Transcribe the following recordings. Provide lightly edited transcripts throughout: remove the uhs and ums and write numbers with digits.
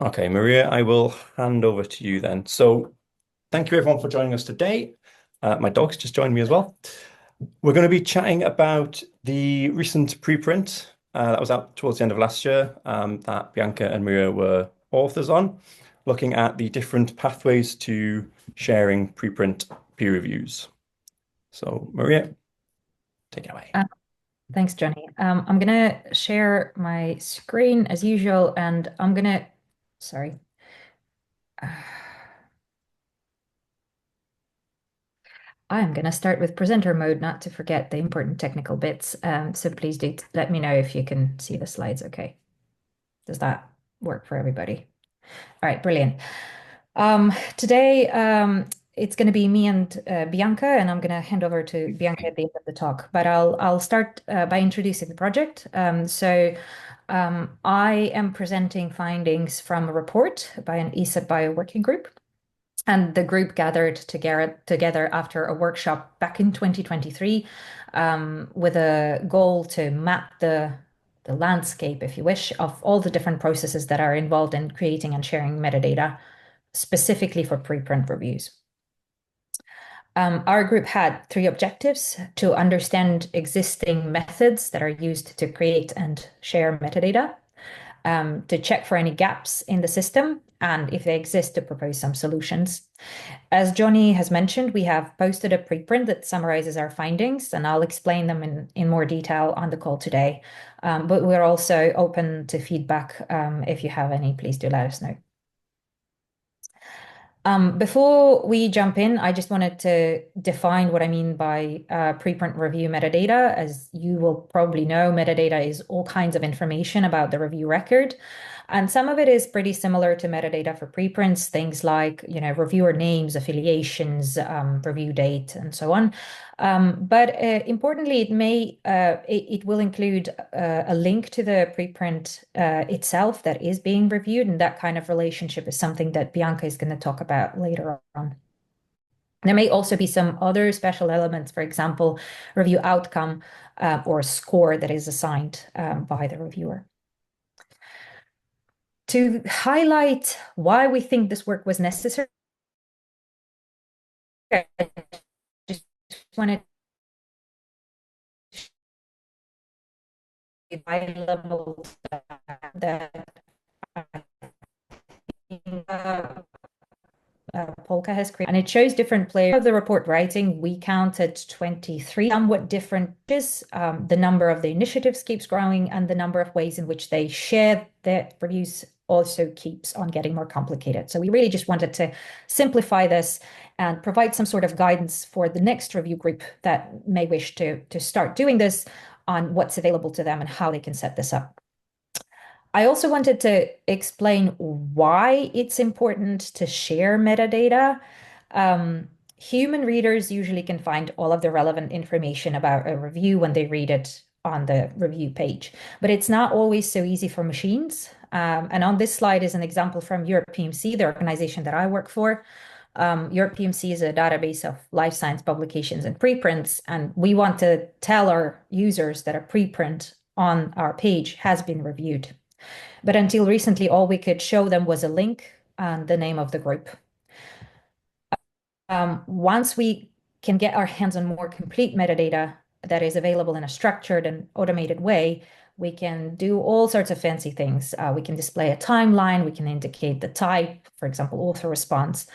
Okay, Maria, I will hand over to you then. So thank you everyone for joining us today. My dog's just joined me as well. We're going to be chatting about the recent preprint that was out towards the end of last year that Bianca and Maria were authors on, looking at the different pathways to sharing preprint peer reviews. So Maria, take it away. Uh, Thanks, Johnny. I'm gonna share my screen as usual, and sorry. I'm gonna start with presenter mode, not to forget the important technical bits. So please do let me know if you can see the slides okay. Does that work for everybody? All right, brilliant. Today, it's going to be me and Bianca, and I'm going to hand over to Bianca at the end of the talk. But I'll start by introducing the project. I am presenting findings from a report by an ASAPbio working group. And the group gathered together after a workshop back in 2023 with a goal to map the landscape, if you wish, of all the different processes that are involved in creating and sharing metadata, specifically for preprint reviews. Our group had three objectives: to understand existing methods that are used to create and share metadata, to check for any gaps in the system, and if they exist, to propose some solutions. As Johnny has mentioned, we have posted a preprint that summarizes our findings, and I'll explain them in more detail on the call today. But we're also open to feedback. If you have any, please do let us know. Before we jump in, I just wanted to define what I mean by preprint review metadata. As you will probably know, metadata is all kinds of information about the review record. And some of it is pretty similar to metadata for preprints, things like, reviewer names, affiliations, review date, and so on. But importantly, it will include a link to the preprint itself that is being reviewed, and that kind of relationship is something that Bianca is going to talk about later on. There may also be some other special elements, for example, review outcome or score that is assigned by the reviewer. To highlight why we think this work was necessary, I just wanted to high level that Polka has created, and it shows different players of the report writing. We counted 23 somewhat different the number of the initiatives keeps growing, and the number of ways in which they share their reviews also keeps on getting more complicated. So we really just wanted to simplify this and provide some sort of guidance for the next review group that may wish to start doing this on what's available to them and how they can set this up. I also wanted to explain why it's important to share metadata. Human readers usually can find all of the relevant information about a review when they read it on the review page, but it's not always so easy for machines. And on this slide is an example from Europe PMC, the organization that I work for. Europe PMC is a database of life science publications and preprints, and we want to tell our users that a preprint on our page has been reviewed. But until recently, all we could show them was a link and the name of the group. Once we can get our hands on more complete metadata that is available in a structured and automated way, we can do all sorts of fancy things. We can display a timeline, we can indicate the type, for example, author response.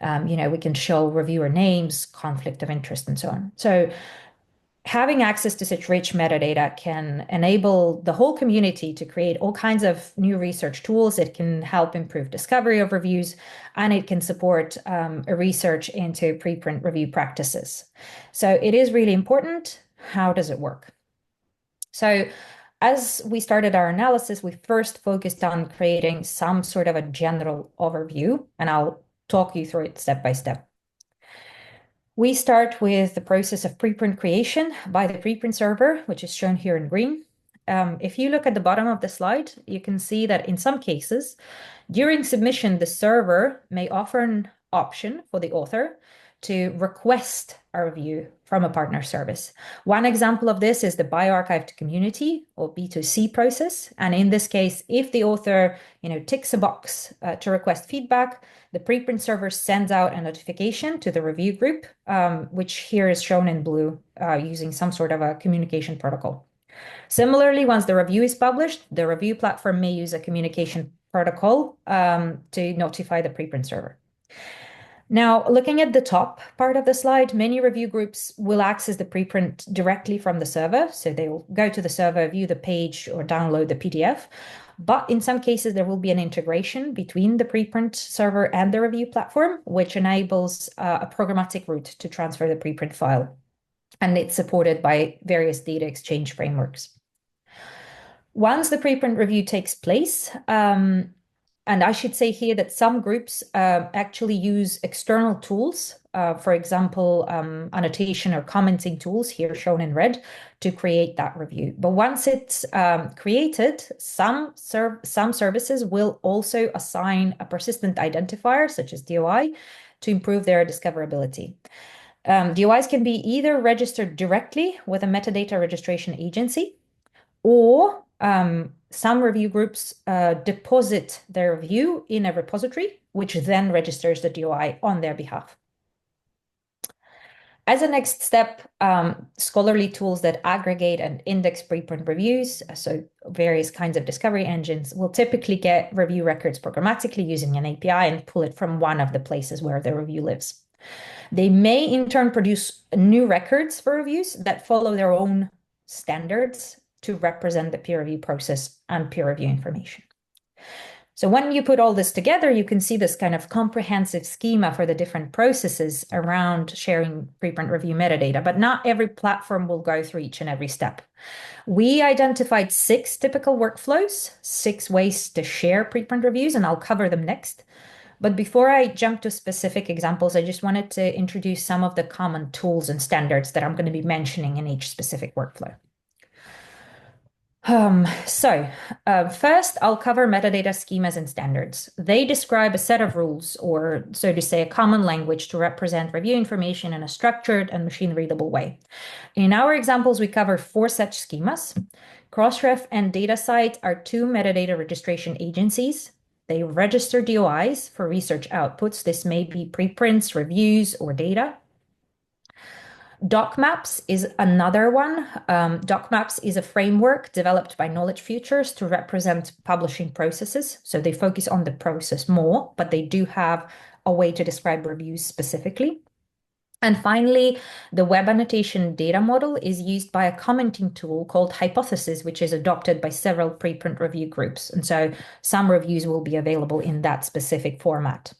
We can show reviewer names, conflict of interest, and so on. So having access to such rich metadata can enable the whole community to create all kinds of new research tools. It can help improve discovery of reviews, and it can support a research into preprint review practices. So it is really important. How does it work? So as we started our analysis, we first focused on creating some sort of a general overview, and I'll talk you through it step by step. We start with the process of preprint creation by the preprint server, which is shown here in green. If you look at the bottom of the slide, you can see that in some cases, during submission, the server may offer an option for the author to request a review from a partner service. One example of this is the bioRxiv to community or B2C process. And in this case, if the author, ticks a box to request feedback, the preprint server sends out a notification to the review group, which here is shown in blue using some sort of a communication protocol. Similarly, once the review is published, the review platform may use a communication protocol to notify the preprint server. Now, looking at the top part of the slide, many review groups will access the preprint directly from the server. So they will go to the server, view the page, or download the PDF. But in some cases, there will be an integration between the preprint server and the review platform, which enables a programmatic route to transfer the preprint file. And it's supported by various data exchange frameworks. Once the preprint review takes place, and I should say here that some groups actually use external tools, for example, annotation or commenting tools here shown in red to create that review. But once it's created, some services will also assign a persistent identifier, such as DOI, to improve their discoverability. DOIs can be either registered directly with a metadata registration agency, or some review groups deposit their review in a repository, which then registers the DOI on their behalf. As a next step, scholarly tools that aggregate and index preprint reviews, so various kinds of discovery engines, will typically get review records programmatically using an API and pull it from one of the places where the review lives. They may in turn produce new records for reviews that follow their own standards to represent the peer review process and peer review information. So when you put all this together, you can see this kind of comprehensive schema for the different processes around sharing preprint review metadata, but not every platform will go through each and every step. We identified 6 typical workflows, 6 ways to share preprint reviews, and I'll cover them next. But before I jump to specific examples, I just wanted to introduce some of the common tools and standards that I'm going to be mentioning in each specific workflow. First, I'll cover metadata schemas and standards. They describe a set of rules, or so to say, a common language to represent review information in a structured and machine-readable way. In our examples, we cover 4 such schemas. Crossref and DataCite are 2 metadata registration agencies. They register DOIs for research outputs. This may be preprints, reviews, or data. DocMaps is another one. DocMaps is a framework developed by Knowledge Futures to represent publishing processes. So they focus on the process more, but they do have a way to describe reviews specifically. And finally, the web annotation data model is used by a commenting tool called Hypothesis, which is adopted by several preprint review groups. And so some reviews will be available in that specific format.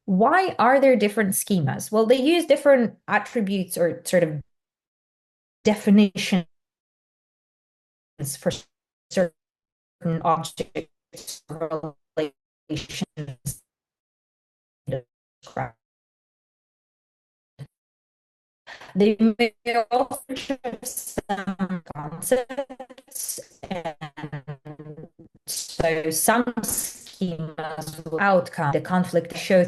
Why are there different schemas? Well, they use different attributes or sort of definitions for certain objects or relations. They may also share some concepts, and so some schemas will outcome the conflict show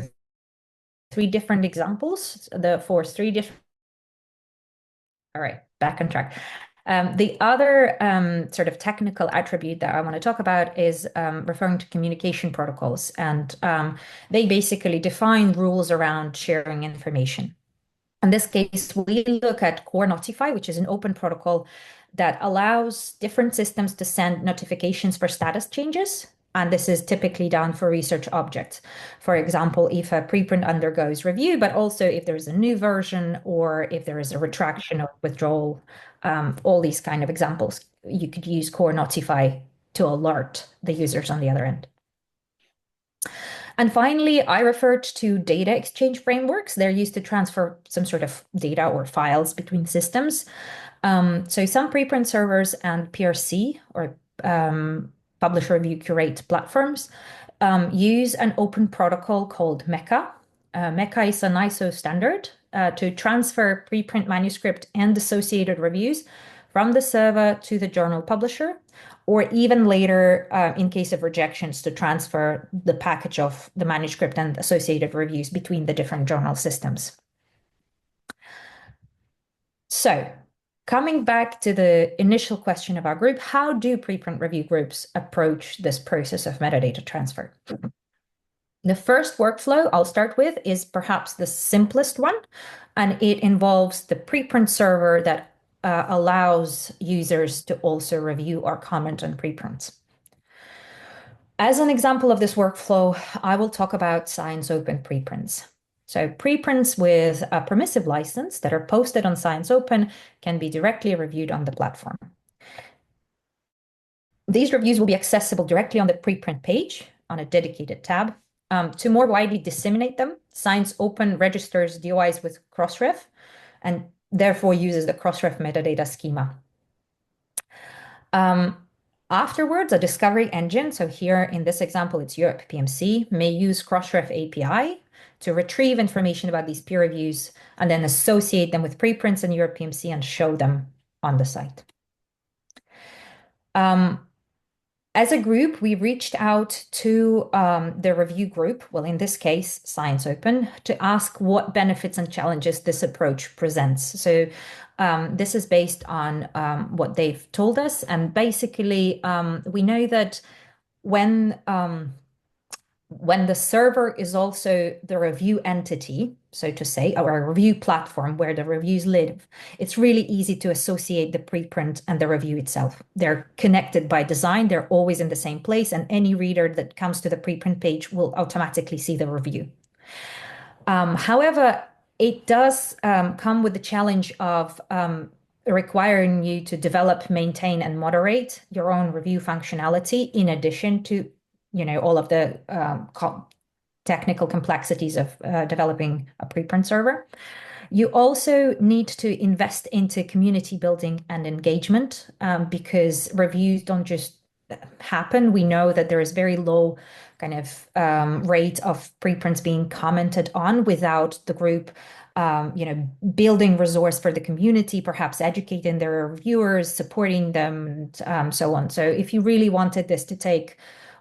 3 different examples, for 3 different. All right, back on track. The other sort of technical attribute that I want to talk about is referring to communication protocols, and they basically define rules around sharing information. In this case, we look at Core Notify, which is an open protocol that allows different systems to send notifications for status changes. And this is typically done for research objects. For example, if a preprint undergoes review, but also if there is a new version or if there is a retraction or withdrawal, all these kind of examples, you could use Core Notify to alert the users on the other end. And finally, I referred to data exchange frameworks. They're used to transfer some sort of data or files between systems. So some preprint servers and PRC or Publish-Review-Curate platforms use an open protocol called Mecha. Mecha is an ISO standard to transfer preprint manuscript and associated reviews from the server to the journal publisher, or even later, in case of rejections, to transfer the package of the manuscript and associated reviews between the different journal systems. So coming back to the initial question of our group, how do preprint review groups approach this process of metadata transfer? The first workflow I'll start with is perhaps the simplest one, and it involves the preprint server that allows users to also review or comment on preprints. As an example of this workflow, I will talk about ScienceOpen preprints. So preprints with a permissive license that are posted on ScienceOpen can be directly reviewed on the platform. These reviews will be accessible directly on the preprint page on a dedicated tab. To more widely disseminate them, ScienceOpen registers DOIs with Crossref and therefore uses the Crossref metadata schema. Afterwards, a discovery engine, so here in this example, it's Europe PMC, may use Crossref API to retrieve information about these peer reviews and then associate them with preprints in Europe PMC and show them on the site. As a group, we reached out to the review group, well, in this case, ScienceOpen, to ask what benefits and challenges this approach presents. So this is based on what they've told us. And basically, we know that when the server is also the review entity, so to say, or a review platform where the reviews live, it's really easy to associate the preprint and the review itself. They're connected by design, they're always in the same place, and any reader that comes to the preprint page will automatically see the review. However, it does come with the challenge of requiring you to develop, maintain, and moderate your own review functionality in addition to all of the technical complexities of developing a preprint server. You also need to invest into community building and engagement because reviews don't just happen. We know that there is very low kind of rate of preprints being commented on without the group building resource for the community, perhaps educating their reviewers, supporting them, and so on. So if you really wanted this to take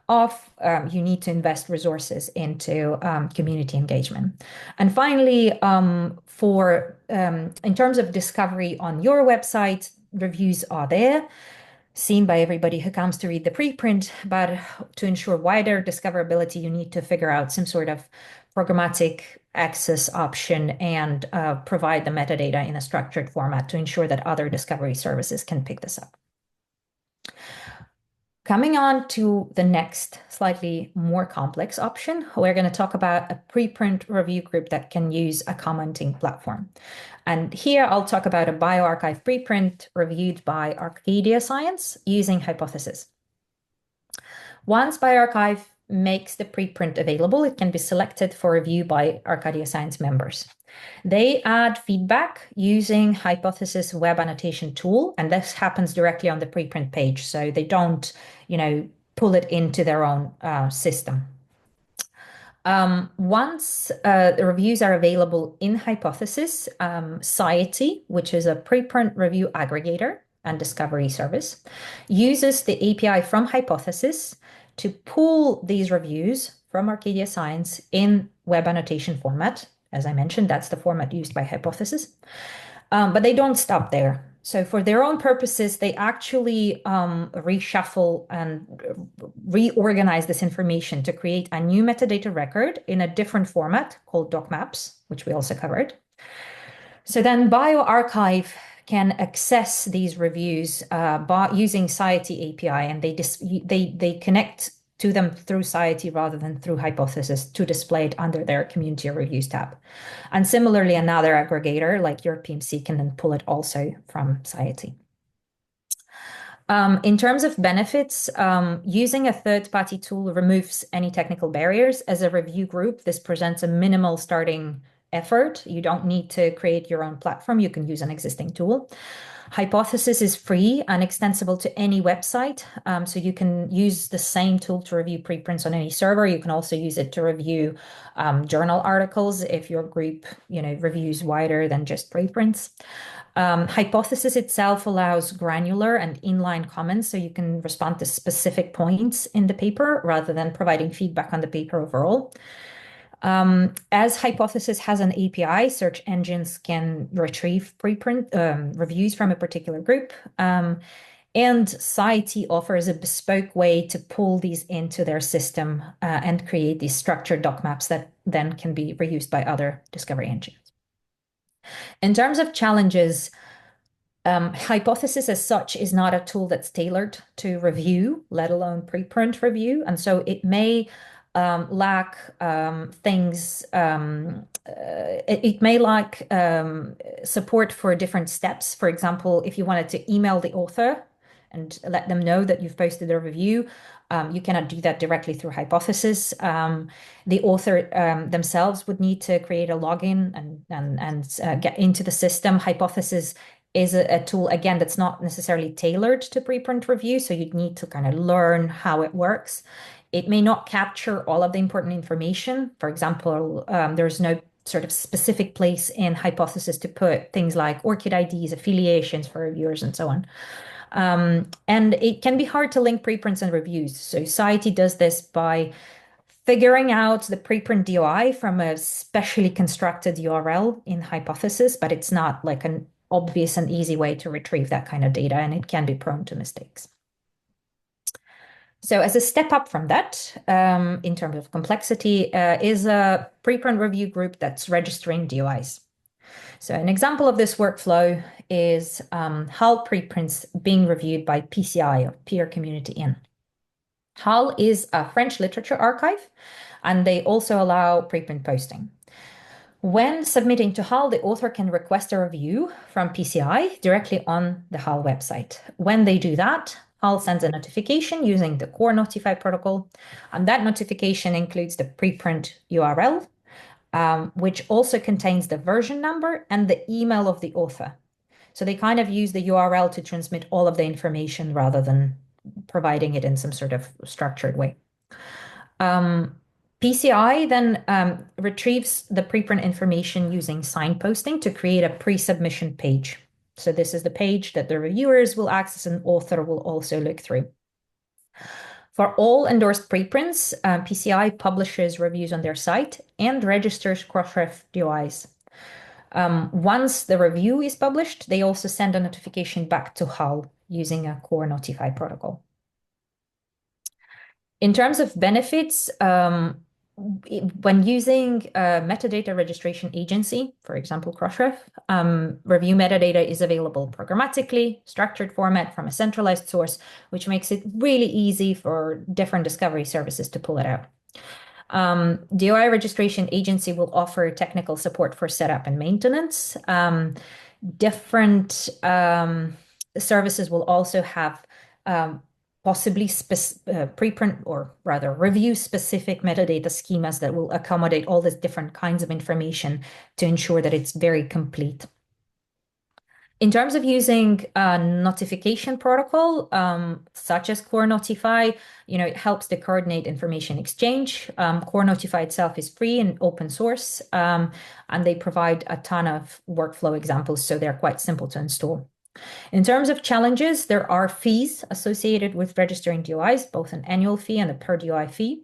off, you need to invest resources into community engagement. And finally, in terms of discovery on your website, reviews are there, seen by everybody who comes to read the preprint, but to ensure wider discoverability, you need to figure out some sort of programmatic access option and provide the metadata in a structured format to ensure that other discovery services can pick this up. Coming on to the next slightly more complex option, we're going to talk about a preprint review group that can use a commenting platform. And here I'll talk about a bioRxiv preprint reviewed by Arcadia Science using Hypothesis. Once bioRxiv makes the preprint available, it can be selected for review by Arcadia Science members. They add feedback using Hypothesis web annotation tool, and this happens directly on the preprint page, so they don't, pull it into their own system. Once the reviews are available in Hypothesis, Society, which is a preprint review aggregator and discovery service, uses the API from Hypothesis to pull these reviews from Arcadia Science in web annotation format. As I mentioned, that's the format used by Hypothesis. But they don't stop there. So for their own purposes, they actually reshuffle and reorganize this information to create a new metadata record in a different format called docmaps, which we also covered. So then bioRxiv can access these reviews by using Society API, and they connect to them through Society rather than through Hypothesis to display it under their Community Reviews tab. And similarly, another aggregator like Europe PMC can then pull it also from Society. In terms of benefits, using a third-party tool removes any technical barriers. As a review group, this presents a minimal starting effort. You don't need to create your own platform. You can use an existing tool. Hypothesis is free and extensible to any website. So you can use the same tool to review preprints on any server. You can also use it to review journal articles if your group, reviews wider than just preprints. Hypothesis itself allows granular and inline comments, so you can respond to specific points in the paper rather than providing feedback on the paper overall. As Hypothesis has an API, search engines can retrieve preprint reviews from a particular group. And Society offers a bespoke way to pull these into their system and create these structured doc maps that then can be reused by other discovery engines. In terms of challenges, Hypothesis as such is not a tool that's tailored to review, let alone preprint review. And so it may lack things, it may lack support for different steps. For example, if you wanted to email the author and let them know that you've posted a review, you cannot do that directly through Hypothesis. The author themselves would need to create a login and get into the system. Hypothesis is a tool, again, that's not necessarily tailored to preprint review, so you'd need to kind of learn how it works. It may not capture all of the important information. For example, there's no sort of specific place in Hypothesis to put things like ORCID IDs, affiliations for reviewers, and so on. And it can be hard to link preprints and reviews. So Society does this by figuring out the preprint DOI from a specially constructed URL in Hypothesis, but it's not like an obvious and easy way to retrieve that kind of data, and it can be prone to mistakes. So as a step up from that, in terms of complexity, is a preprint review group that's registering DOIs. So an example of this workflow is HAL preprints being reviewed by PCI, or Peer Community In. HAL is a French literature archive, and they also allow preprint posting. When submitting to HAL, the author can request a review from PCI directly on the HAL website. When they do that, HAL sends a notification using the core notify protocol, and that notification includes the preprint URL, which also contains the version number and the email of the author. So they kind of use the URL to transmit all of the information rather than providing it in some sort of structured way. PCI then retrieves the preprint information using signposting to create a pre-submission page. So this is the page that the reviewers will access and author will also look through. For all endorsed preprints, PCI publishes reviews on their site and registers Crossref DOIs. Once the review is published, they also send a notification back to HAL using a core notify protocol. In terms of benefits, when using a metadata registration agency, for example, Crossref, review metadata is available programmatically, structured format from a centralized source, which makes it really easy for different discovery services to pull it out. DOI registration agency will offer technical support for setup and maintenance. Different services will also have possibly preprint or rather review specific metadata schemas that will accommodate all these different kinds of information to ensure that it's very complete. In terms of using a notification protocol, such as Core Notify, it helps to coordinate information exchange. Core Notify itself is free and open source, and they provide a ton of workflow examples, so they're quite simple to install. In terms of challenges, there are fees associated with registering DOIs, both an annual fee and a per DOI fee.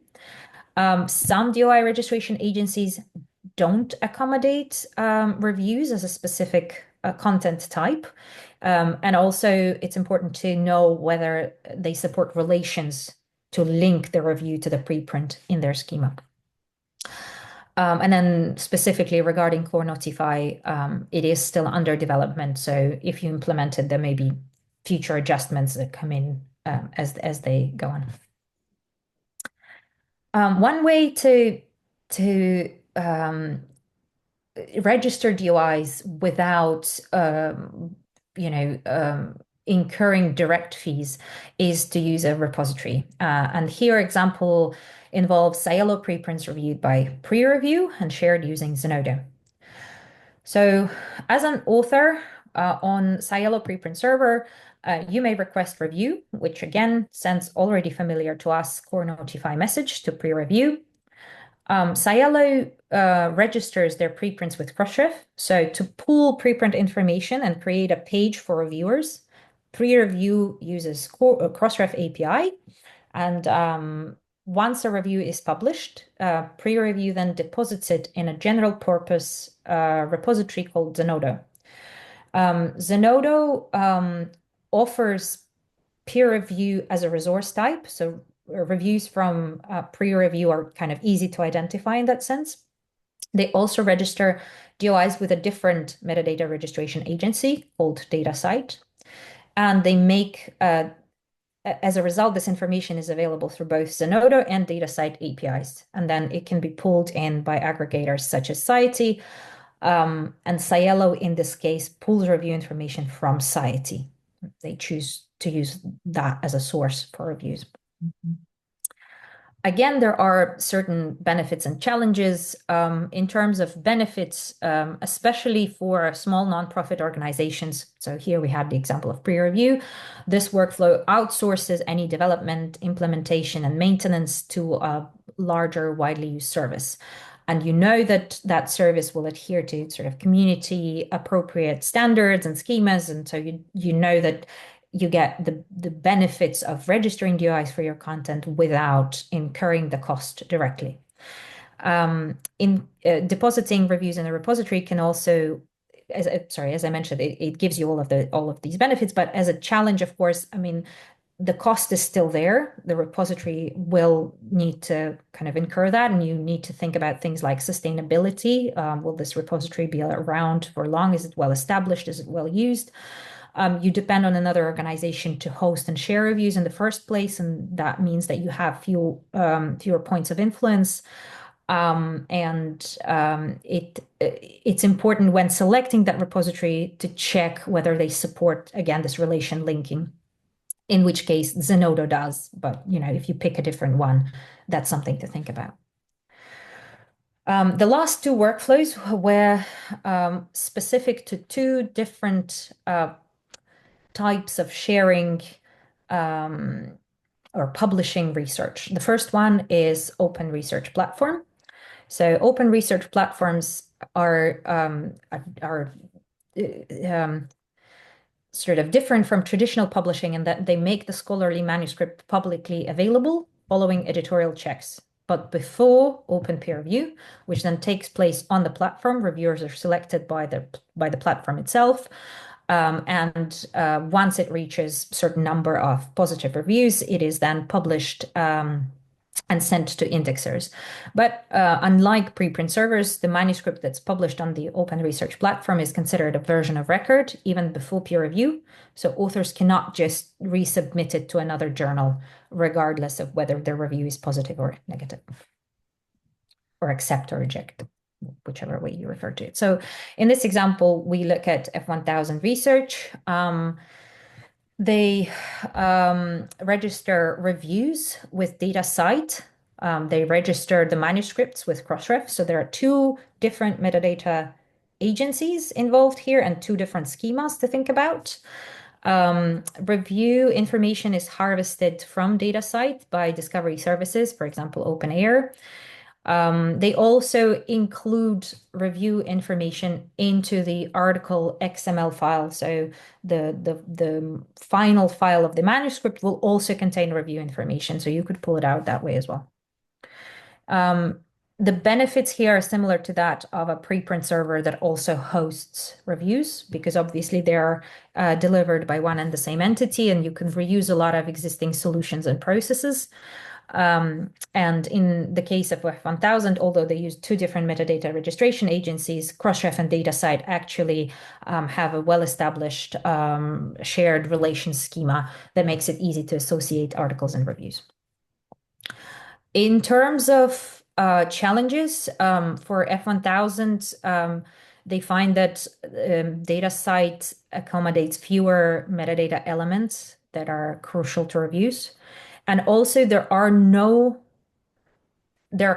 Some DOI registration agencies don't accommodate reviews as a specific content type. And also, it's important to know whether they support relations to link the review to the preprint in their schema. And then specifically regarding Core Notify, it is still under development. So if you implement it, there may be future adjustments that come in as they go on. One way to register DOIs without incurring direct fees is to use a repository. And here example involves Sciello preprints reviewed by pre-review and shared using Zenodo. So as an author on Sciello preprint server, you may request review, which again sends already familiar to us Core Notify message to pre-review. Sciello registers their preprints with Crossref. So to pull preprint information and create a page for reviewers, pre-review uses Crossref API, and once a review is published, pre-review then deposits it in a general purpose repository called Zenodo. Zenodo offers peer review as a resource type. So reviews from pre-review are kind of easy to identify in that sense. They also register DOIs with a different metadata registration agency called DataCite. And they make, as a result, this information is available through both Zenodo and DataCite APIs. And then it can be pulled in by aggregators such as Society. And Scielo, in this case, pulls review information from Society. They choose to use that as a source for reviews. Again, there are certain benefits and challenges. In terms of benefits, especially for small nonprofit organizations. So here we have the example of pre-review. This workflow outsources any development, implementation, and maintenance to a larger, widely used service. And you know that that service will adhere to sort of community appropriate standards and schemas. And so you know that you get the benefits of registering DOIs for your content without incurring the cost directly. In depositing reviews in a repository can also, as I mentioned, it gives you all of these benefits, but as a challenge, of course, I mean, the cost is still there. The repository will need to kind of incur that, and you need to think about things like sustainability. Will this repository be around for long? Is it well established? Is it well used? You depend on another organization to host and share reviews in the first place, and that means that you have fewer points of influence. It's important when selecting that repository to check whether they support, again, this relation linking, in which case Zenodo does. But if you pick a different one, that's something to think about. The last two workflows were specific to two different types of sharing or publishing research. The first one is open research platform. So open research platforms are sort of different from traditional publishing in that they make the scholarly manuscript publicly available following editorial checks. But before open peer review, which then takes place on the platform, reviewers are selected by the platform itself. Once it reaches a certain number of positive reviews, it is then published and sent to indexers. But unlike preprint servers, the manuscript that's published on the open research platform is considered a version of record even before peer review. So authors cannot just resubmit it to another journal, regardless of whether their review is positive or negative, or accept or reject, whichever way you refer to it. So in this example, we look at F1000 research. They register reviews with DataCite. They register the manuscripts with Crossref. So there are two different metadata agencies involved here and two different schemas to think about. Review information is harvested from DataCite by discovery services, for example, OpenAIR. They also include review information into the article XML file. So the final file of the manuscript will also contain review information. So you could pull it out that way as well. The benefits here are similar to that of a preprint server that also hosts reviews, because obviously they're delivered by one and the same entity, and you can reuse a lot of existing solutions and processes. And in the case of F1000, although they use two different metadata registration agencies, Crossref and DataCite actually have a well-established shared relations schema that makes it easy to associate articles and reviews. In terms of challenges for F1000, they find that DataCite accommodates fewer metadata elements that are crucial to reviews. And also there are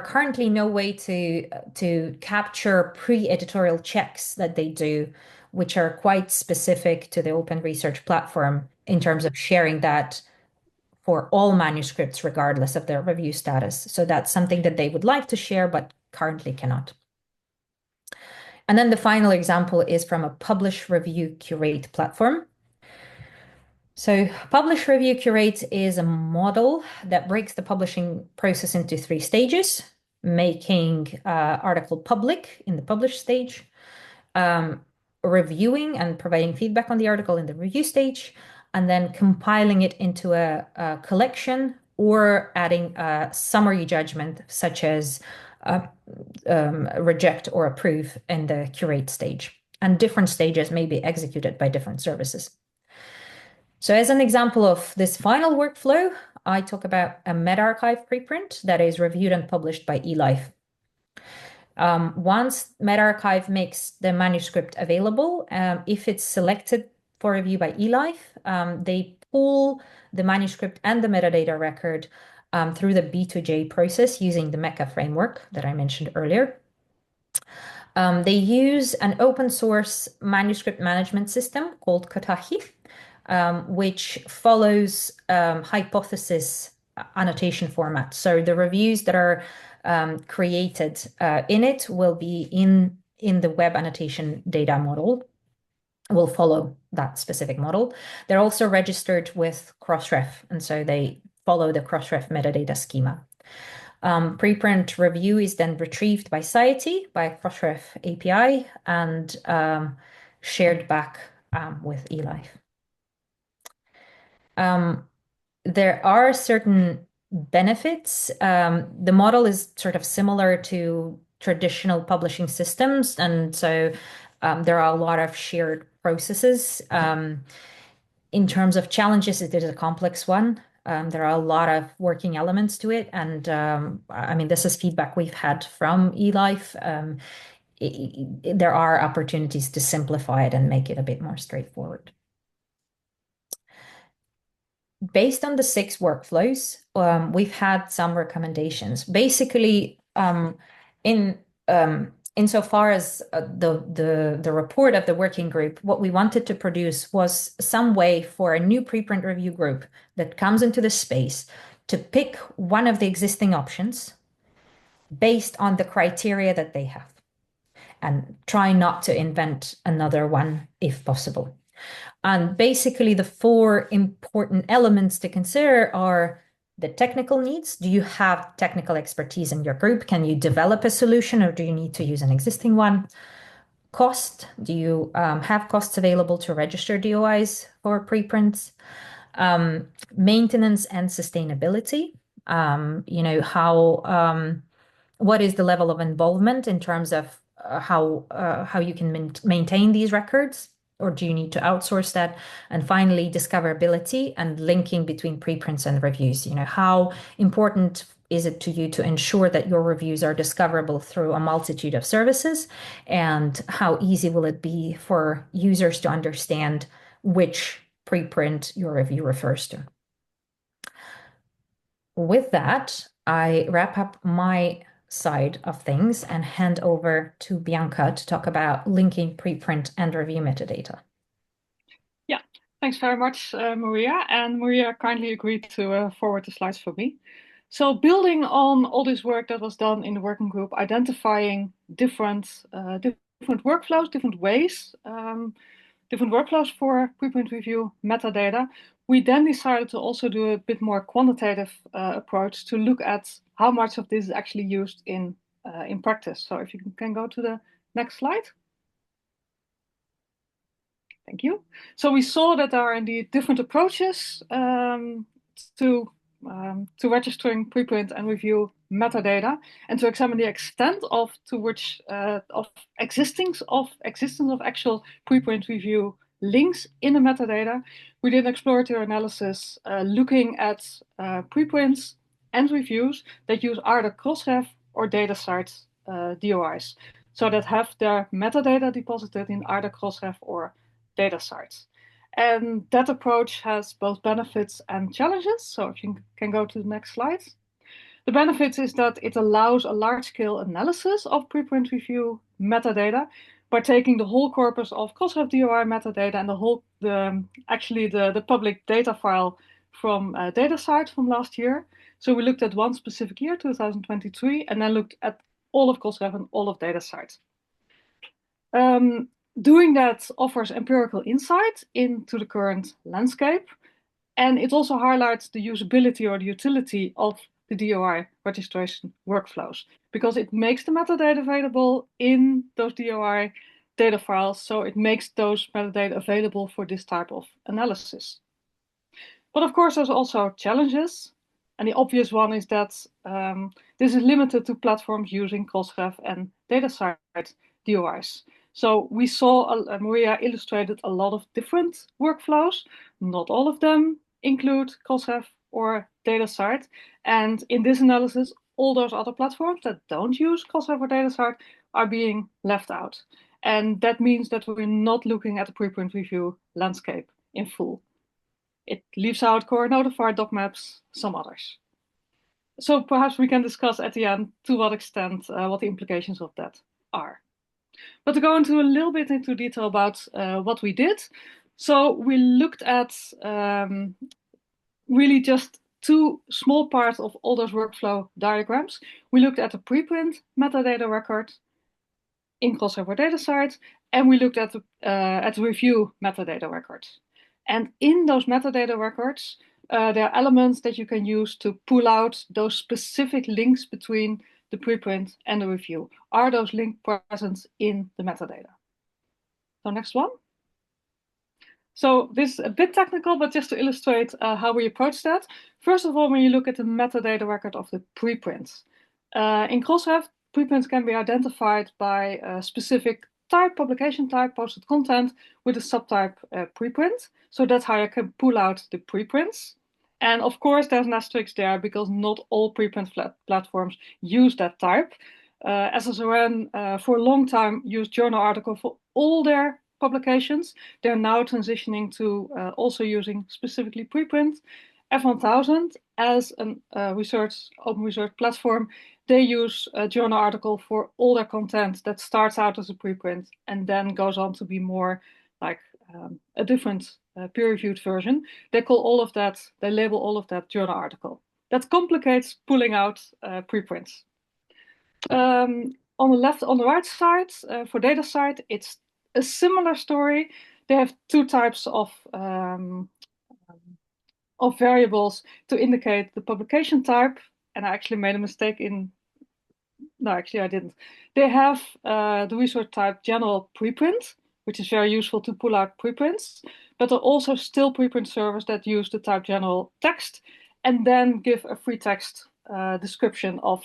currently no way to capture pre-editorial checks that they do, which are quite specific to the open research platform in terms of sharing that for all manuscripts, regardless of their review status. So that's something that they would like to share, but currently cannot. And then the final example is from a Publish-Review-Curate platform. So Publish-Review-Curate is a model that breaks the publishing process into 3 stages, making article public in the publish stage, reviewing and providing feedback on the article in the review stage, and then compiling it into a collection or adding a summary judgment such as reject or approve in the curate stage. And different stages may be executed by different services. So as an example of this final workflow, I talk about a meta-archive preprint that is reviewed and published by eLife. Once meta-archive makes the manuscript available, if it's selected for review by eLife, they pull the manuscript and the metadata record through the B2J process using the Mecha framework that I mentioned earlier. They use an open source manuscript management system called Kotahi, which follows hypothesis annotation format. So the reviews that are created in it will be in the web annotation data model, will follow that specific model. They're also registered with Crossref, and so they follow the Crossref metadata schema. Preprint review is then retrieved by Society by Crossref API and shared back with eLife. There are certain benefits. The model is sort of similar to traditional publishing systems, and so there are a lot of shared processes. In terms of challenges, it is a complex one. There are a lot of working elements to it, and I mean, this is feedback we've had from eLife. There are opportunities to simplify it and make it a bit more straightforward. Based on the 6 workflows, we've had some recommendations. Basically, insofar as the report of the working group, what we wanted to produce was some way for a new preprint review group that comes into the space to pick one of the existing options based on the criteria that they have and try not to invent another one if possible. And basically, the 4 important elements to consider are the technical needs. Do you have technical expertise in your group? Can you develop a solution, or do you need to use an existing one? Cost. Do you have costs available to register DOIs for preprints? Maintenance and sustainability. What is the level of involvement in terms of how you can maintain these records? Or do you need to outsource that? And finally, discoverability and linking between preprints and reviews. How important is it to you to ensure that your reviews are discoverable through a multitude of services? And how easy will it be for users to understand which preprint your review refers to? With that, I wrap up my side of things and hand over to Bianca to talk about linking preprint and review metadata. Yeah, thanks very much, Maria. And Maria kindly agreed to forward the slides for me. So building on all this work that was done in the working group, identifying different workflows, different ways, different workflows for preprint review metadata, we then decided to also do a bit more quantitative approach to look at how much of this is actually used in practice. So if you can go to the next slide. Thank you. So we saw that there are indeed different approaches to registering preprint and review metadata, and to examine the extent of existence of actual preprint review links in the metadata. We did exploratory analysis looking at preprints and reviews that use either Crossref or DataCite DOIs, so that have their metadata deposited in either Crossref or DataCite. And that approach has both benefits and challenges. So if you can go to the next slide. The benefits is that it allows a large-scale analysis of preprint review metadata by taking the whole corpus of Crossref DOI metadata and the public data file from DataCite from last year. So we looked at one specific year, 2023, and then looked at all of Crossref and all of DataCite. Doing that offers empirical insight into the current landscape, And it also highlights the usability or the utility of the DOI registration workflows, because it makes the metadata available in those DOI data files, so it makes those metadata available for this type of analysis. But of course, there's also challenges. And the obvious one is that this is limited to platforms using Crossref and DataCite DOIs. So we saw Maria illustrated a lot of different workflows. Not all of them include Crossref or DataCite. And in this analysis, all those other platforms that don't use Crossref or DataCite are being left out. And that means that we're not looking at the preprint review landscape in full. It leaves out core notifier, doc maps, some others. So perhaps we can discuss at the end to what extent what the implications of that are. But to go into a little bit into detail about what we did. So we looked at really just two small parts of all those workflow diagrams. We looked at the preprint metadata record in Crossref or DataCite, and we looked at the review metadata record. And in those metadata records, there are elements that you can use to pull out those specific links between the preprint and the review. Are those links present in the metadata? So next one. So this is a bit technical, but just to illustrate how we approach that. First of all, when you look at the metadata record of the preprints. In Crossref, preprints can be identified by a specific type, publication type, posted content with a subtype preprint. So that's how you can pull out the preprints. And of course, there's an asterisk there because not all preprint platforms use that type. SSRN for a long time used journal article for all their publications. They're now transitioning to also using specifically preprint. F1000 as an open research platform, they use a journal article for all their content that starts out as a preprint and then goes on to be more like a different peer-reviewed version. They call all of that, they label all of that journal article. That complicates pulling out preprints. On the right side, for DataCite, it's a similar story. They have two types of variables to indicate the publication type. And I actually made a mistake no, actually I didn't. They have the resource type general preprint, which is very useful to pull out preprints, but there are also still preprint servers that use the type general text and then give a free text description of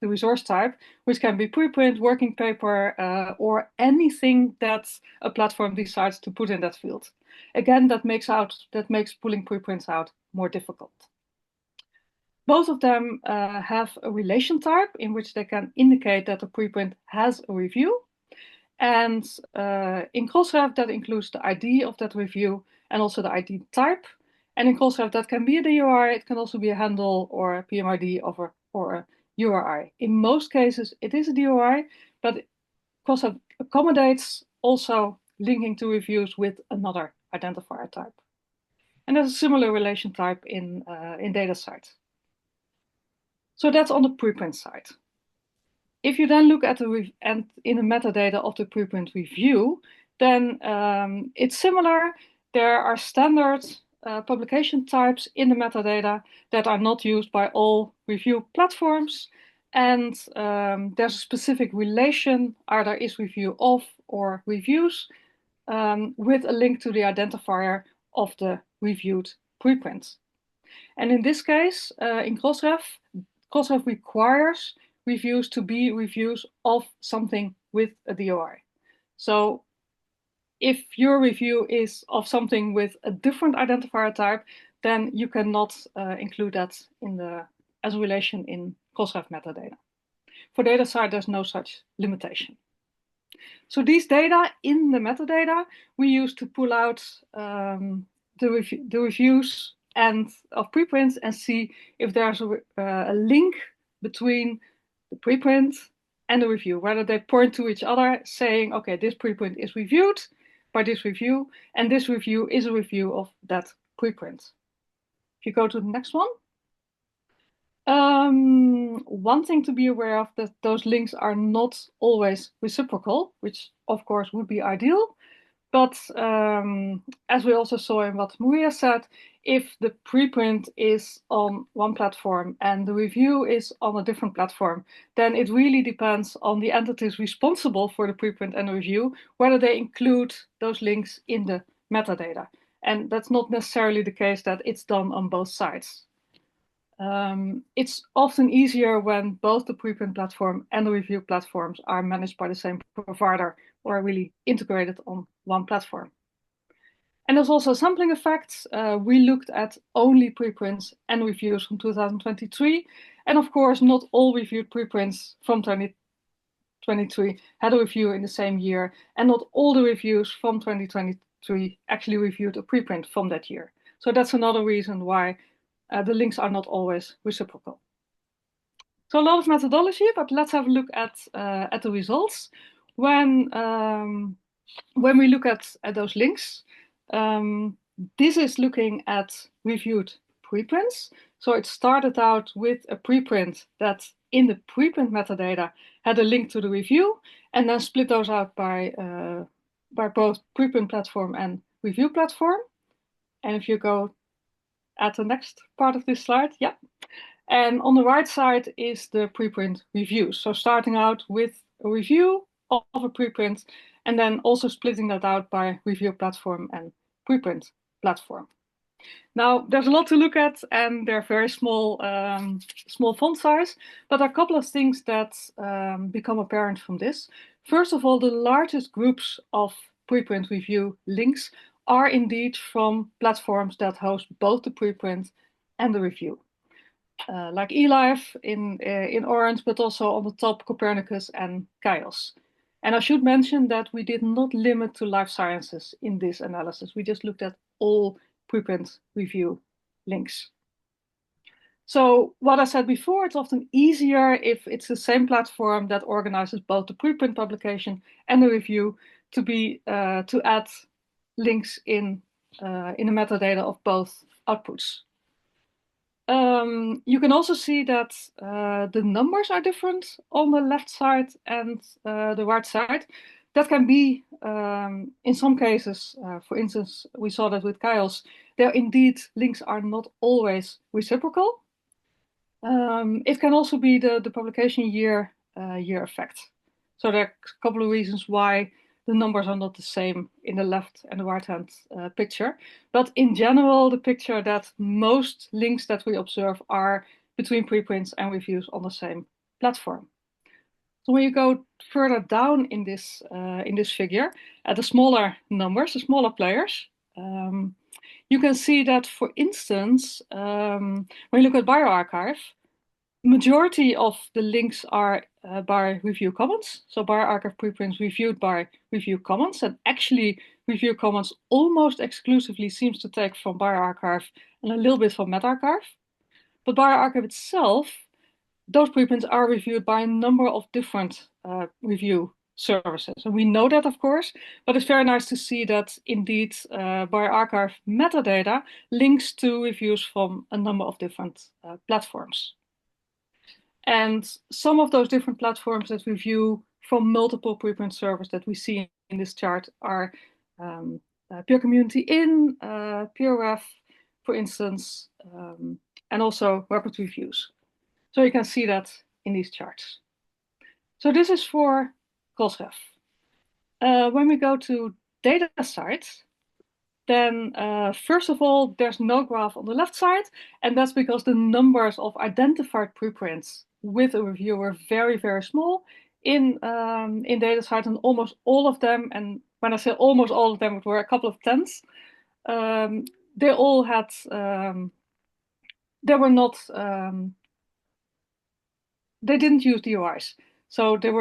the resource type, which can be preprint, working paper, or anything that a platform decides to put in that field. Again, that makes pulling preprints out more difficult. Both of them have a relation type in which they can indicate that the preprint has a review. And in Crossref, that includes the ID of that review and also the ID type. And in Crossref, that can be a DOI, it can also be a handle or a PMID or a URI. In most cases, it is a DOI, but Crossref accommodates also linking to reviews with another identifier type. And there's a similar relation type in DataCite. So that's on the preprint side. If you then look at in the metadata of the preprint review, then it's similar. There are standard publication types in the metadata that are not used by all review platforms. And there's a specific relation, either is review of or reviews, with a link to the identifier of the reviewed preprint. And in this case, in Crossref requires reviews to be reviews of something with a DOI. So if your review is of something with a different identifier type, then you cannot include that as a relation in Crossref metadata. For DataCite, there's no such limitation. So these data in the metadata we use to pull out the reviews and of preprints and see if there's a link between the preprint and the review, whether they point to each other saying, okay, this preprint is reviewed by this review, and this review is a review of that preprint. If you go to the next one. One thing to be aware of that those links are not always reciprocal, which of course would be ideal. But as we also saw in what Maria said, if the preprint is on one platform and the review is on a different platform, then it really depends on the entities responsible for the preprint and the review, whether they include those links in the metadata. And that's not necessarily the case that it's done on both sides. It's often easier when both the preprint platform and the review platforms are managed by the same provider or are really integrated on one platform. And there's also sampling effects. We looked at only preprints and reviews from 2023. And of course, not all reviewed preprints from 2023 had a review in the same year. And not all the reviews from 2023 actually reviewed a preprint from that year. So that's another reason why the links are not always reciprocal. So a lot of methodology, but let's have a look at the results. When we look at those links, this is looking at reviewed preprints. So it started out with a preprint that in the preprint metadata had a link to the review, and then split those out by both preprint platform and review platform. And if you go at the next part of this slide, yeah. And on the right side is the preprint reviews. So starting out with a review of a preprint, and then also splitting that out by review platform and preprint platform. Now, there's a lot to look at, and they're very small, small font size, but there are a couple of things that become apparent from this. First of all, the largest groups of preprint review links are indeed from platforms that host both the preprint and the review. Like eLife in orange, but also on the top Copernicus and Chaos. And I should mention that we did not limit to life sciences in this analysis. We just looked at all preprint review links. So what I said before, it's often easier if it's the same platform that organizes both the preprint publication and the review to add links in the metadata of both outputs. You can also see that the numbers are different on the left side and the right side. That can be, in some cases, for instance, we saw that with Chaos, there indeed links are not always reciprocal. It can also be the publication year effect. So there are a couple of reasons why the numbers are not the same in the left and the right-hand picture. But in general, the picture that most links that we observe are between preprints and reviews on the same platform. So when you go further down in this figure, at the smaller numbers, the smaller players, you can see that, for instance, when you look at bioRxiv, majority of the links are by review commons. So bioRxiv preprints reviewed by review commons, and actually review commons almost exclusively seems to take from bioRxiv and a little bit from medRxiv. But bioRxiv itself, those preprints are reviewed by a number of different review services. And we know that, of course, but it's very nice to see that indeed bioRxiv metadata links to reviews from a number of different platforms. And some of those different platforms that review from multiple preprint servers that we see in this chart are ASAPbio Community in, PureRef, for instance, and also Rapid Reviews. So you can see that in these charts. So this is for Crossref. When we go to data sites, then first of all, there's no graph on the left side, and that's because the numbers of identified preprints with a review were very, very small in data sites, and almost all of them, and when I say almost all of them, it were a couple of tens, they all had, they were not, they didn't use DOIs. So the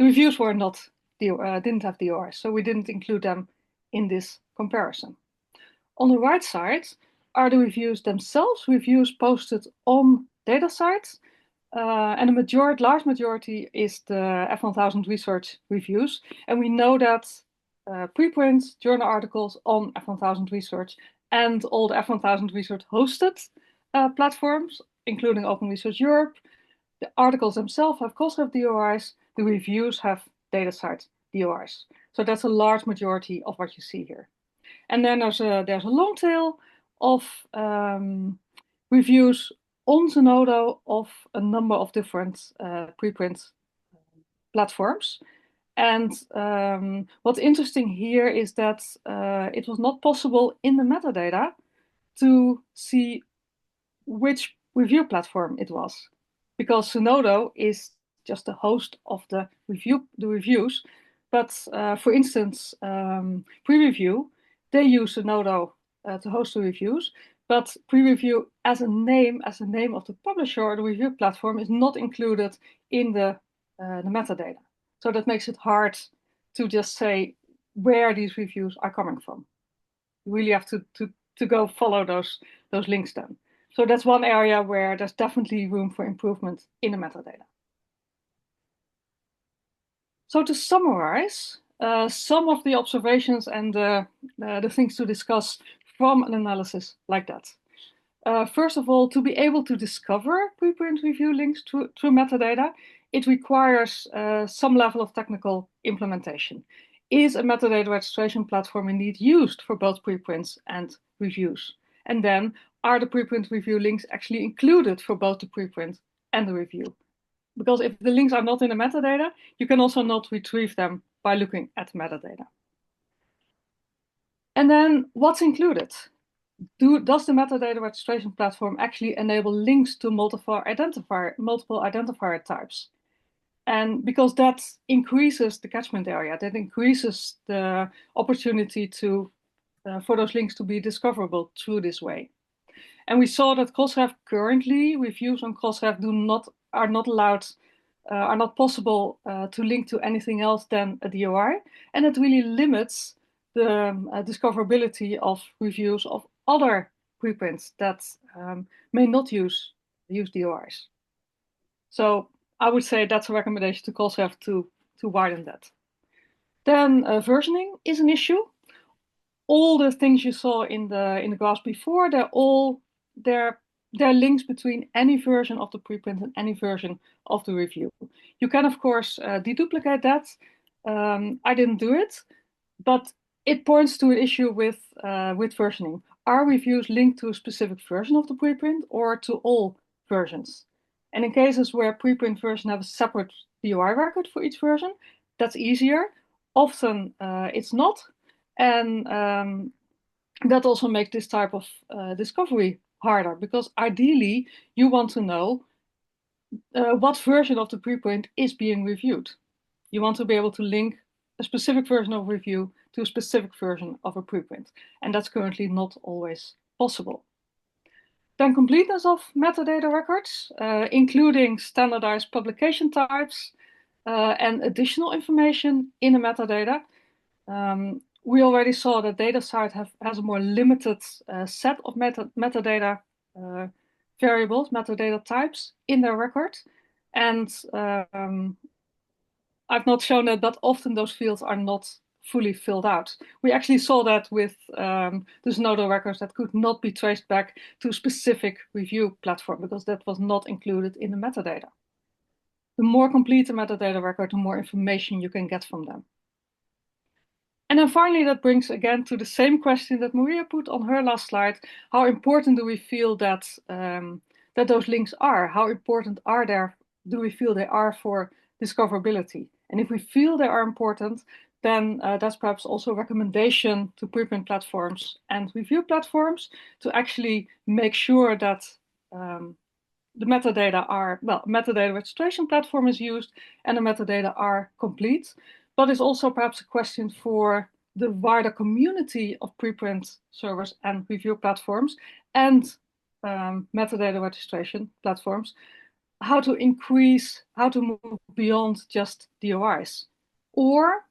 reviews were not, didn't have DOIs, so we didn't include them in this comparison. On the right side are the reviews themselves, reviews posted on data sites, and a large majority is the F1000 research reviews. And we know that preprints, journal articles on F1000 research, and all the F1000 research hosted platforms, including Open Research Europe, the articles themselves have Crossref DOIs, the reviews have DataCite DOIs. So that's a large majority of what you see here. And then there's a long tail of reviews on Zenodo of a number of different preprint platforms. And what's interesting here is that it was not possible in the metadata to see which review platform it was, because Zenodo is just the host of the reviews. But for instance, Pre-Review, they use Zenodo to host the reviews, but Pre-Review as a name of the publisher or the review platform is not included in the metadata. So that makes it hard to just say where these reviews are coming from. You really have to go follow those links then. So that's one area where there's definitely room for improvement in the metadata. So to summarize, some of the observations and the things to discuss from an analysis like that. First of all, to be able to discover preprint review links through metadata, it requires some level of technical implementation. Is a metadata registration platform indeed used for both preprints and reviews? And then, are the preprint review links actually included for both the preprint and the review? Because if the links are not in the metadata, you can also not retrieve them by looking at metadata. And then, what's included? Does the metadata registration platform actually enable links to multiple identifier types? And because that increases the catchment area, that increases the opportunity for those links to be discoverable through this way. And we saw that Crossref currently, reviews on Crossref are not possible to link to anything else than a DOI. And it really limits the discoverability of reviews of other preprints that may not use DOIs. So I would say that's a recommendation to Crossref to widen that. Then versioning is an issue. All the things you saw in the graphs before, they're links between any version of the preprint and any version of the review. You can of course deduplicate that. I didn't do it, but it points to an issue with versioning. Are reviews linked to a specific version of the preprint or to all versions? And in cases where preprint version have a separate DOI record for each version, that's easier. Often it's not. And that also makes this type of discovery harder, because ideally you want to know what version of the preprint is being reviewed. You want to be able to link a specific version of review to a specific version of a preprint. And that's currently not always possible. Then completeness of metadata records, including standardized publication types and additional information in the metadata. We already saw that DataCite has a more limited set of metadata variables, metadata types in their record. And I've not shown it, but often those fields are not fully filled out. We actually saw that with the Zenodo records that could not be traced back to a specific review platform because that was not included in the metadata. The more complete the metadata record, the more information you can get from them. And then finally, that brings again to the same question that Maria put on her last slide. How important do we feel that those links are? How important do we feel they are for discoverability? And if we feel they are important, then that's perhaps also a recommendation to preprint platforms and review platforms to actually make sure that the metadata registration platform is used and the metadata are complete. But it's also perhaps a question for the wider community of preprint servers and review platforms and metadata registration platforms, how to move beyond just DOIs, or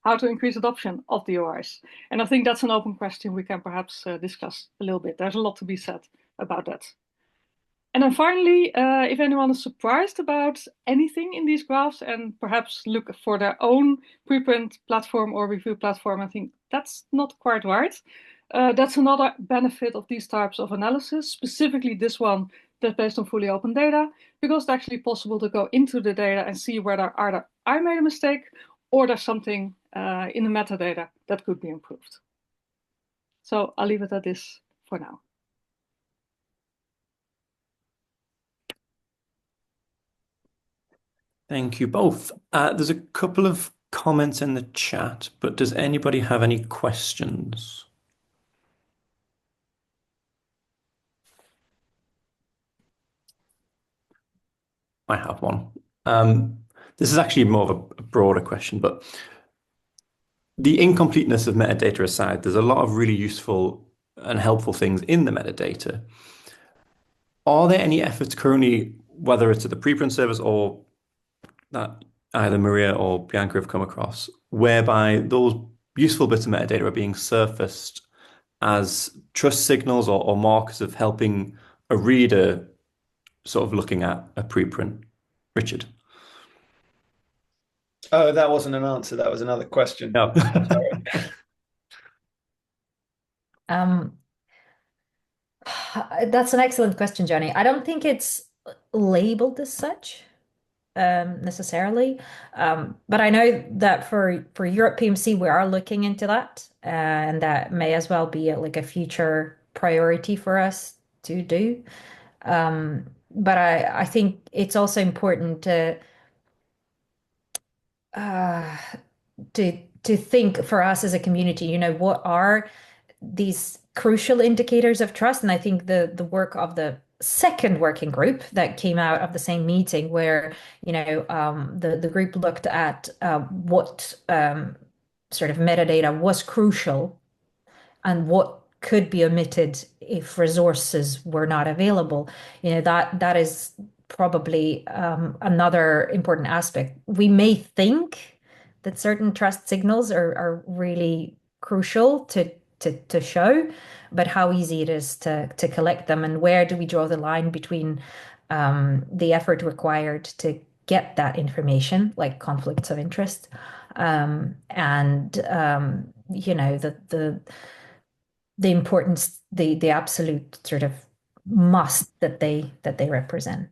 how to increase adoption of DOIs. And I think that's an open question we can perhaps discuss a little bit. There's a lot to be said about that. And then finally, if anyone is surprised about anything in these graphs and perhaps look for their own preprint platform or review platform, I think that's not quite right. That's another benefit of these types of analysis, specifically this one that's based on fully open data, because it's actually possible to go into the data and see whether either I made a mistake or there's something in the metadata that could be improved. So I'll leave it at this for now. Thank you both. There's a couple of comments in the chat, but does anybody have any questions? I have one. This is actually more of a broader question, but the incompleteness of metadata aside, there's a lot of really useful and helpful things in the metadata. Are there any efforts currently, whether it's at the preprint service or that either Maria or Bianca have come across, whereby those useful bits of metadata are being surfaced as trust signals or markers of helping a reader sort of looking at a preprint? Richard? Oh, that wasn't an answer. That was another question. No. That's an excellent question, Johnny. I don't think it's labeled as such necessarily, but I know that for Europe PMC we are looking into that, and that may as well be like a future priority for us to do. But I think it's also important to think for us as a community, you know, what are these crucial indicators of trust? And I think the work of the second working group that came out of the same meeting, where you know the group looked at what sort of metadata was crucial and what could be omitted if resources were not available. You know, that is probably another important aspect. We may think that certain trust signals are really crucial to show, but how easy it is to collect them, and where do we draw the line between the effort required to get that information, like conflicts of interest, and you know, the importance, the absolute sort of must that they represent.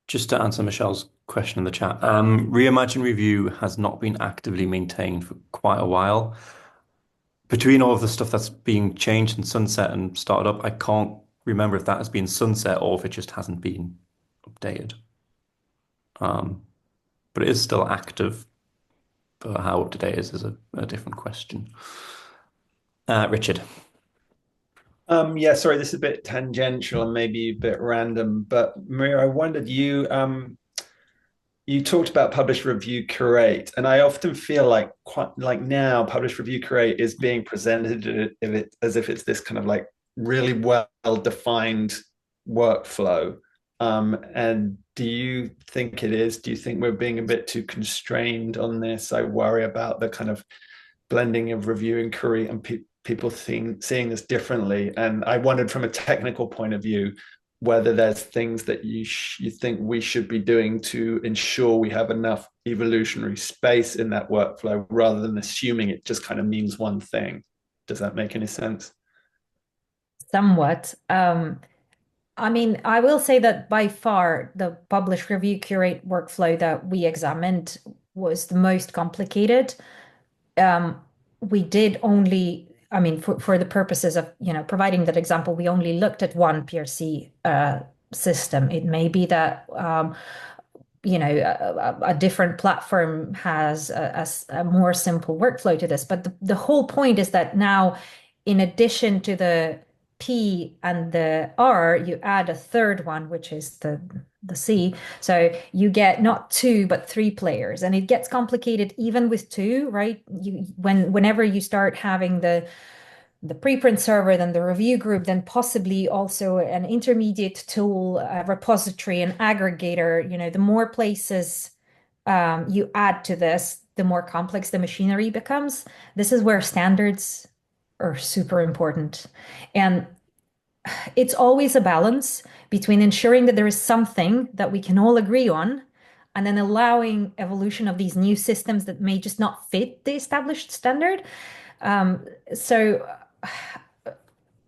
Just to answer Michelle's question in the chat, Reimagine Review has not been actively maintained for quite a while. Between all of the stuff that's being changed and sunset and started up, I can't remember if that has been sunset or if it just hasn't been updated. But it is still active. But how up to date is a different question. Richard. Yeah, sorry, this is a bit tangential and maybe a bit random, but Maria, I wondered, you talked about Publish-Review-Curate, and I often feel like now Publish-Review-Curate is being presented as if it's this kind of like really well-defined workflow. And do you think it is? Do you think we're being a bit too constrained on this? I worry about the kind of blending of review and curate and people seeing this differently. And I wondered from a technical point of view, whether there's things that you think we should be doing to ensure we have enough evolutionary space in that workflow, rather than assuming it just kind of means one thing. Does that make any sense? Somewhat. I mean, I will say that by far the Publish-Review-Curate workflow that we examined was the most complicated. We did only, I mean, for the purposes of, you know, providing that example, we only looked at one PRC system. It may be that, you know, a different platform has a more simple workflow to this. But the whole point is that now, in addition to the P and the R, you add a third one, which is the C. So you get not two, but three players. And it gets complicated even with two, right? Whenever you start having the preprint server, then the review group, then possibly also an intermediate tool, a repository, an aggregator, you know, the more places you add to this, the more complex the machinery becomes. This is where standards are super important. And it's always a balance between ensuring that there is something that we can all agree on, and then allowing evolution of these new systems that may just not fit the established standard. So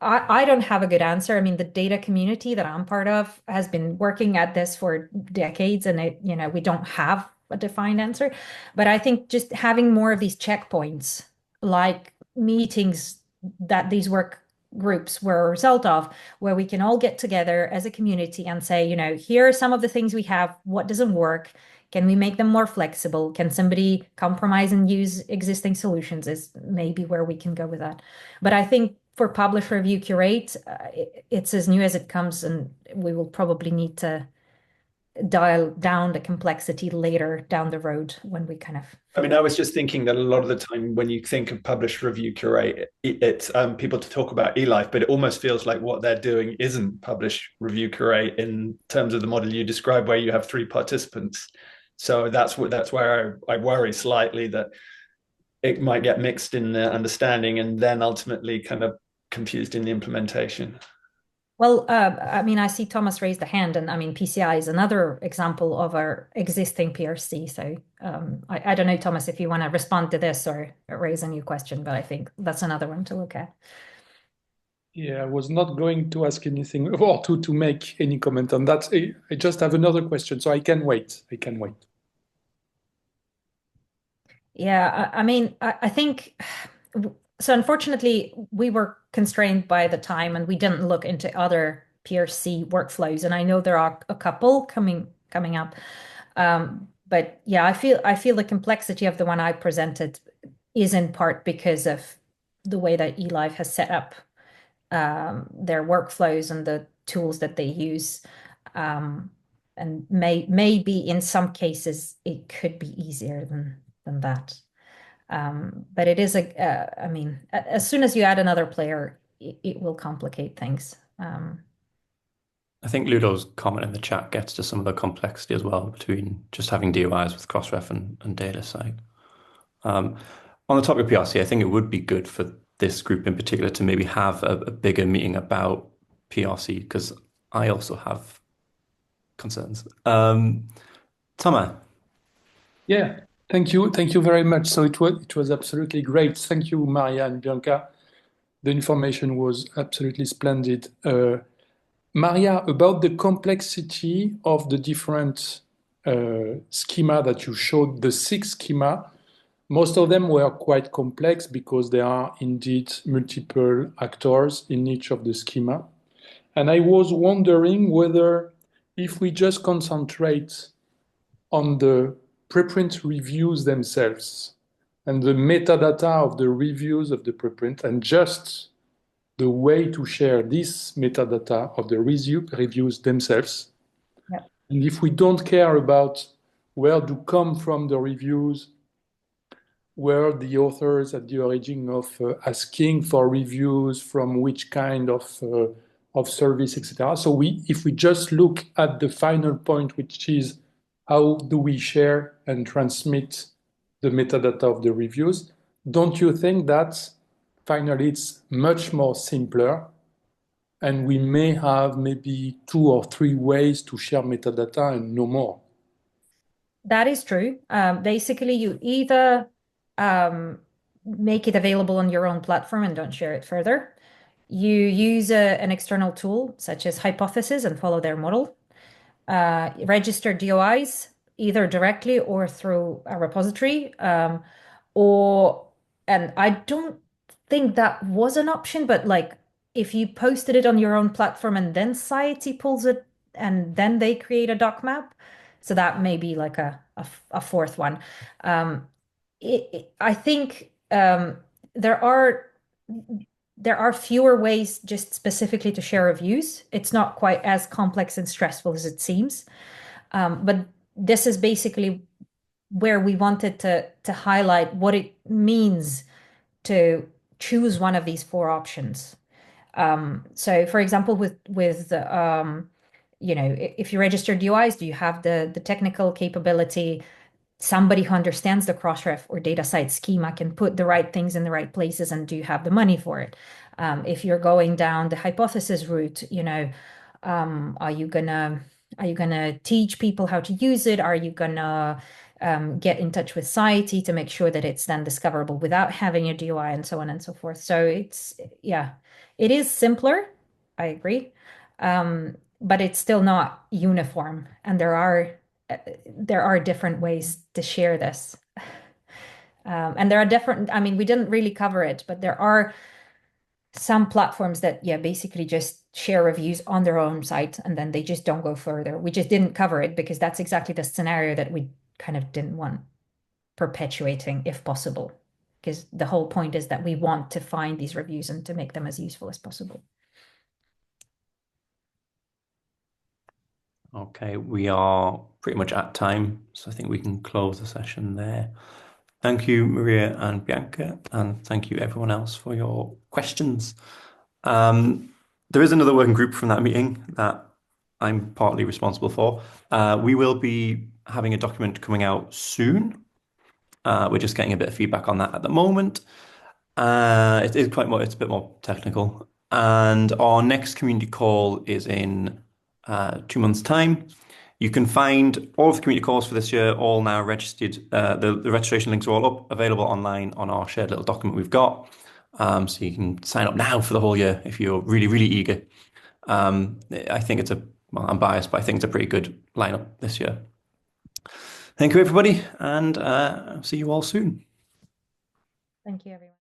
I don't have a good answer. I mean, the data community that I'm part of has been working at this for decades, and you know, we don't have a defined answer. But I think just having more of these checkpoints, like meetings that these work groups were a result of, where we can all get together as a community and say, here are some of the things we have. What doesn't work? Can we make them more flexible? Can somebody compromise and use existing solutions is maybe where we can go with that. But I think for Publish-Review-Curate, it's as new as it comes, and we will probably need to dial down the complexity later down the road when we kind of. I mean, I was just thinking that a lot of the time when you think of Publish-Review-Curate, it's people to talk about eLife, but it almost feels like what they're doing isn't Publish-Review-Curate in terms of the model you described, where you have 3 participants. So that's where I worry slightly that it might get mixed in the understanding and then ultimately kind of confused in the implementation. Well, I mean, I see Thomas raised the hand, and I mean, PCI is another example of our existing PRC. So I don't know, Thomas, if you want to respond to this or raise a new question, but I think that's another one to look at. Yeah, I was not going to ask anything or to make any comment on that. I just have another question, so I can wait. I can wait. Yeah, I mean, I think, so unfortunately, we were constrained by the time and we didn't look into other PRC workflows. And I know there are a couple coming up. But yeah, I feel the complexity of the one I presented is in part because of the way that eLife has set up their workflows and the tools that they use. And maybe in some cases it could be easier than that. But it is I mean, as soon as you add another player, it will complicate things. I think Ludo's comment in the chat gets to some of the complexity as well between just having DOIs with Crossref and DataCite. On the topic of PRC, I think it would be good for this group in particular to maybe have a bigger meeting about PRC, because I also have concerns. Thomas. Yeah, thank you. Thank you very much. So it was absolutely great. Thank you, Maria and Bianca. The information was absolutely splendid. Maria, about the complexity of the different schema that you showed, the 6 schema, most of them were quite complex because there are indeed multiple actors in each of the schema. And I was wondering whether if we just concentrate on the preprint reviews themselves and the metadata of the reviews of the preprint and just the way to share this metadata of the reviews themselves. Yeah. And if we don't care about where to come from the reviews, where the authors at the origin of asking for reviews, from which kind of service, etc. So if we just look at the final point, which is how do we share and transmit the metadata of the reviews, don't you think that finally it's much more simpler and we may have maybe 2 or 3 ways to share metadata and no more? That is true. Basically, you either make it available on your own platform and don't share it further. You use an external tool such as Hypothesis and follow their model. Register DOIs either directly or through a repository. And I don't think that was an option, but like if you posted it on your own platform and then Society pulls it and then they create a doc map, so that may be like a fourth one. I think there are fewer ways just specifically to share reviews. It's not quite as complex and stressful as it seems. But this is basically where we wanted to highlight what it means to choose one of these 4 options. So for example, with if you register DOIs, do you have the technical capability? Somebody who understands the Crossref or DataCite schema can put the right things in the right places, and do you have the money for it? If you're going down the hypothesis route, are you gonna teach people how to use it? Are you gonna get in touch with Society to make sure that it's then discoverable without having a DOI, and so on and so forth? So it is simpler, I agree, but it's still not uniform, and there are different ways to share this. And there are different, I mean, we didn't really cover it, but there are some platforms that, yeah, basically just share reviews on their own site and then they just don't go further. We just didn't cover it because that's exactly the scenario that we kind of didn't want perpetuating if possible. Because the whole point is that we want to find these reviews and to make them as useful as possible. Okay, we are pretty much at time, so I think we can close the session there. Thank you, Maria and Bianca, and thank you everyone else for your questions. There is another working group from that meeting that I'm partly responsible for. We will be having a document coming out soon. We're just getting a bit of feedback on that at the moment. It is quite more, it's a bit more technical. And our next community call is in 2 months' time. You can find all of the community calls for this year all now registered. The registration links are all up, available online on our shared little document we've got. So you can sign up now for the whole year if you're really, really eager. I think it's well, I'm biased, but I think it's a pretty good lineup this year. Thank you, everybody, and see you all soon. Thank you, everyone.